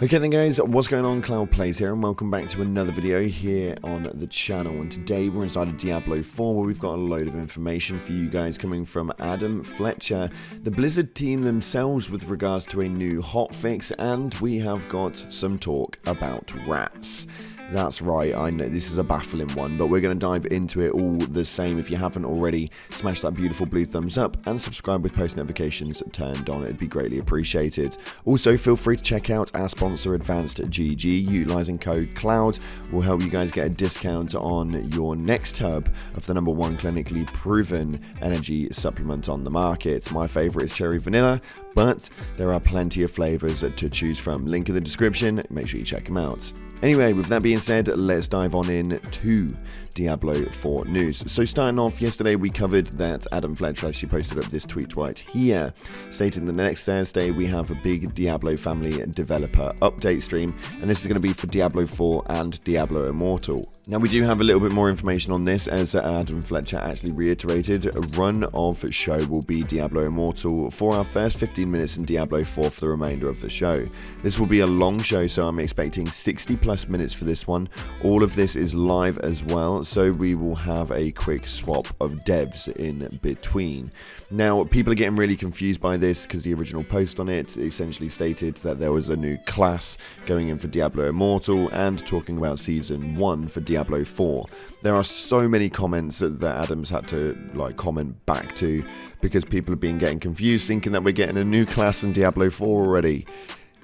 Okay then guys, what's going on? Cloud Plays here and welcome back to another video here on the channel, and today we're inside of Diablo 4 where we've got a load of information for you guys coming from Adam Fletcher, the Blizzard team themselves with regards to a new hotfix, and we have got some talk about rats. That's right, I know this is a baffling one, but we're going to dive into it all the same. If you haven't already, smash that beautiful blue thumbs up and subscribe with post notifications turned on. It'd be greatly appreciated. Also, feel free to check out our sponsor Advanced GG. Utilizing code CLOUD will help you guys get a discount on your next tub of the #1 clinically proven energy supplement on the market. My favorite is cherry vanilla, but there are plenty of flavors to choose from. Link in the description, make sure you check them out. Anyway, with that being said, let's dive on in to Diablo 4 news. So starting off, yesterday we covered that Adam Fletcher actually posted up this tweet right here, stating that next Thursday we have a big Diablo family developer update stream, and this is going to be for Diablo 4 and Diablo Immortal. Now we do have a little bit more information on this, as Adam Fletcher actually reiterated a run of show will be Diablo Immortal for our first 15 minutes and Diablo 4 for the remainder of the show. This will be a long show, so I'm expecting 60 plus minutes for this one. All of this is live as well, so we will have a quick swap of devs in between. Now people are getting really confused by this because the original post on it essentially stated that there was a new class going in for Diablo Immortal and talking about Season 1 for Diablo 4. There are so many comments that Adam's had to comment back to because people have been getting confused, thinking that we're getting a new class in Diablo 4 already.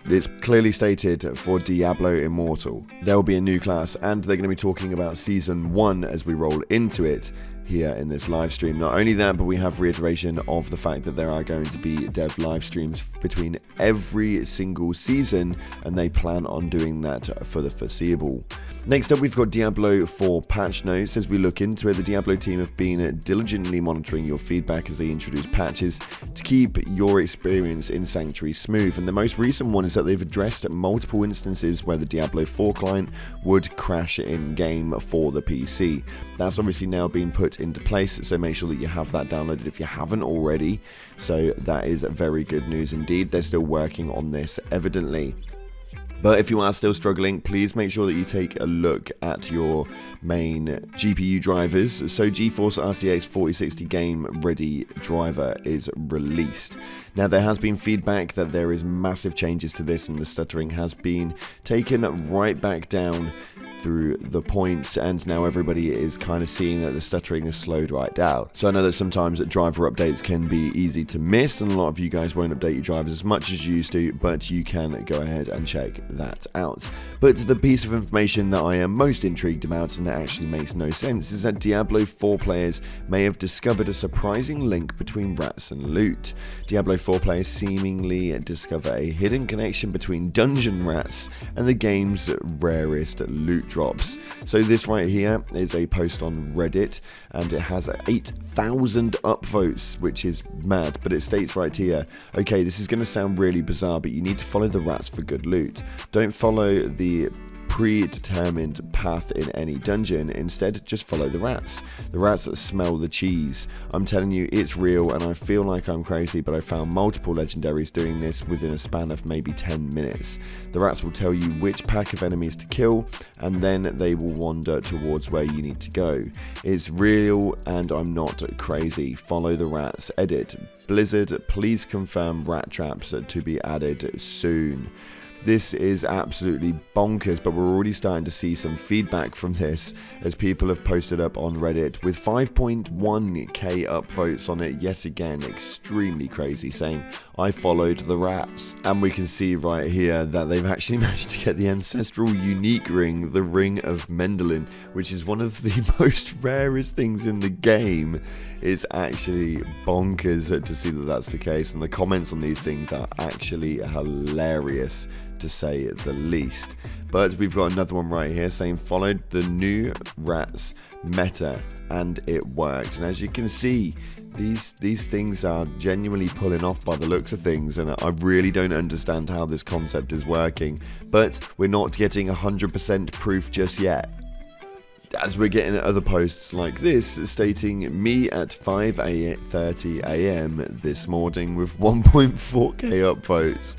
It's clearly stated for Diablo Immortal there will be a new class, and they're going to be talking about Season 1 as we roll into it here in this live stream. Not only that, but we have reiteration of the fact that there are going to be dev live streams between every single season, and they plan on doing that for the foreseeable. Next up, we've got Diablo 4 patch notes. As we look into it, the Diablo team have been diligently monitoring your feedback as they introduce patches to keep your experience in Sanctuary smooth, and the most recent one is that they've addressed multiple instances where the Diablo 4 client would crash in-game for the PC. That's obviously now been put into place, so make sure that you have that downloaded if you haven't already. So that is very good news indeed. They're still working on this evidently. But if you are still struggling, please make sure that you take a look at your main GPU drivers. So GeForce RTX 4060 Game Ready driver is released. Now there has been feedback that there is massive changes to this, and the stuttering has been taken right back down through the points, and now everybody is kind of seeing that the stuttering is slowed right down. So I know that sometimes driver updates can be easy to miss, and a lot of you guys won't update your drivers as much as you used to, but you can go ahead and check that out. But the piece of information that I am most intrigued about, and it actually makes no sense, is that Diablo 4 players may have discovered a surprising link between rats and loot. Diablo 4 players seemingly discover a hidden connection between dungeon rats and the game's rarest loot drops. So this right here is a post on Reddit, and it has 8,000 upvotes, which is mad, but it states right here, okay, this is going to sound really bizarre, but you need to follow the rats for good loot. Don't follow the predetermined path in any dungeon. Instead, just follow the rats. The rats that smell the cheese. I'm telling you, it's real, and I feel like I'm crazy, but I found multiple legendaries doing this within a span of maybe 10 minutes. The rats will tell you which pack of enemies to kill, and then they will wander towards where you need to go. It's real, and I'm not crazy. Follow the rats. Edit. Blizzard, please confirm rat traps to be added soon. This is absolutely bonkers, but we're already starting to see some feedback from this as people have posted up on Reddit with 5.1k upvotes on it yet again. Extremely crazy, saying I followed the rats. And we can see right here that they've actually managed to get the ancestral unique ring, the Ring of Mendelin, which is one of the most rarest things in the game. It's actually bonkers to see that that's the case, and the comments on these things are actually hilarious, to say the least. But we've got another one right here saying followed the new rats meta and it worked. And as you can see, these things are genuinely pulling off by the looks of things, and I really don't understand how this concept is working, but we're not getting 100% proof just yet. as we're getting other posts like this stating me at 5:30 a.m. this morning with 1.4k upvotes.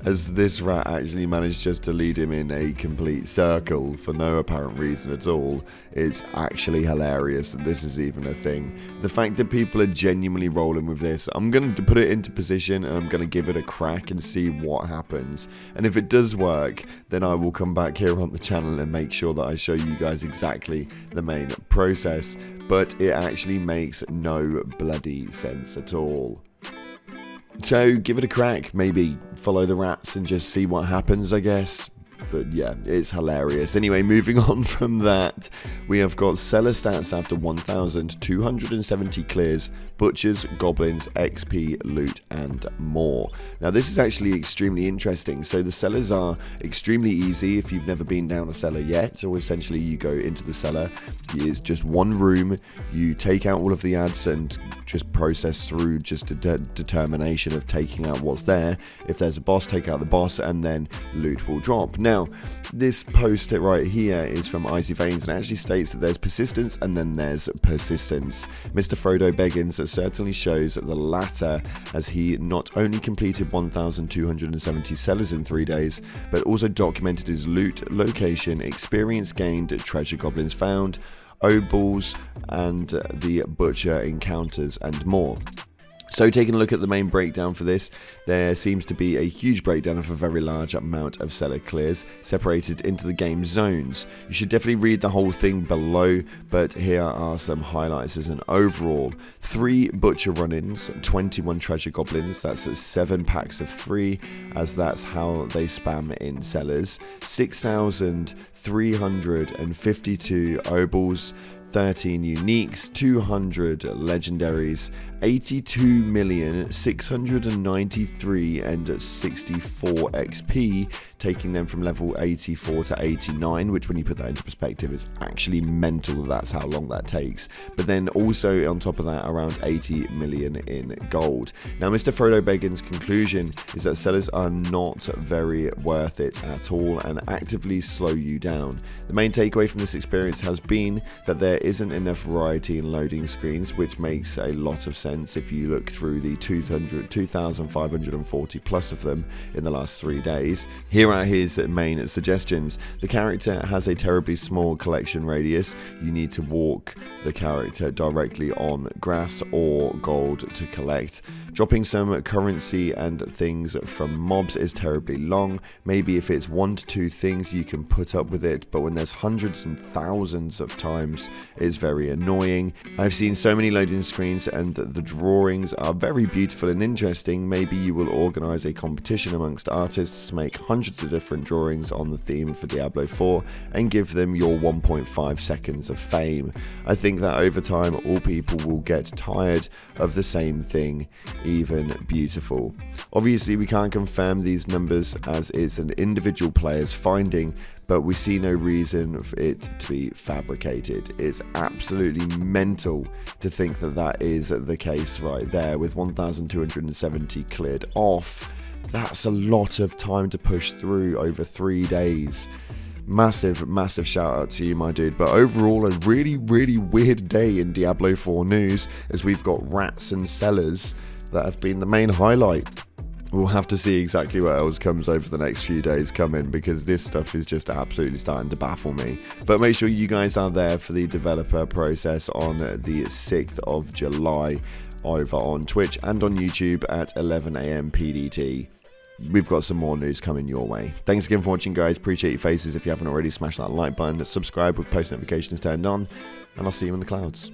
as this rat actually managed just to lead him in a complete circle for no apparent reason at all. It's actually hilarious that this is even a thing. The fact that people are genuinely rolling with this, I'm going to put it into position and I'm going to give it a crack and see what happens. And if it does work, then I will come back here on the channel and make sure that I show you guys exactly the main process. But it actually makes no bloody sense at all. So give it a crack, maybe follow the rats and just see what happens, I guess. But yeah, it's hilarious. Anyway, moving on from that, we have got Cellar stats after 1,270 clears, butchers, goblins, XP, loot, and more. Now this is actually extremely interesting. So the cellars are extremely easy if you've never been down a cellar yet. So essentially you go into the cellar, it's just one room, you take out all of the ads and just process through just a determination of taking out what's there. If there's a boss, take out the boss, and then loot will drop. Now, this post right here is from Icy Veins and actually states that there's persistence and then there's persistence. Mr. Frodo Beggins certainly shows the latter, as he not only completed 1,270 cellars in 3 days, but also documented his loot, location, experience gained, treasure goblins found, obols, and the butcher encounters, and more. So taking a look at the main breakdown for this, there seems to be a huge breakdown of a very large amount of cellar clears separated into the game zones. You should definitely read the whole thing below, but here are some highlights as an overall. 3 butcher run-ins, 21 treasure goblins, that's 7 packs of 3, as that's how they spam in cellars, 6,352 obols, 13 uniques, 200 legendaries, 82,693 and 64 XP, taking them from level 84 to 89, which when you put that into perspective is actually mental. That's how long that takes. But then also on top of that, around 80 million in gold. Now Mr. Frodo Beggins' conclusion is that sellers are not very worth it at all and actively slow you down. The main takeaway from this experience has been that there isn't enough variety in loading screens, which makes a lot of sense if you look through the 2,540 plus of them in the last 3 days. Here are his main suggestions. The character has a terribly small collection radius. You need to walk the character directly on grass or gold to collect. Dropping some currency and things from mobs is terribly long. Maybe if it's 1 to 2 things you can put up with it, but when there's hundreds and thousands of times, it's very annoying. I've seen so many loading screens and the drawings are very beautiful and interesting. Maybe you will organize a competition amongst artists to make hundreds of different drawings on the theme for Diablo 4 and give them your 1.5 seconds of fame. I think that over time all people will get tired of the same thing, even beautiful. Obviously we can't confirm these numbers as it's an individual player's finding, but we see no reason for it to be fabricated. It's absolutely mental to think that that is the case right there, with 1,270 cleared off. That's a lot of time to push through over 3 days. Massive shout out to you, my dude. But overall, a really weird day in Diablo 4 news, as we've got rats and cellars that have been the main highlight. We'll have to see exactly what else comes over the next few days coming, because this stuff is just absolutely starting to baffle me. But make sure you guys are there for the developer process on the 6th of July over on Twitch and on YouTube at 11 AM PDT. We've got some more news coming your way. Thanks again for watching, guys. Appreciate your faces. If you haven't already, smash that like button, subscribe with post notifications turned on, and I'll see you in the clouds.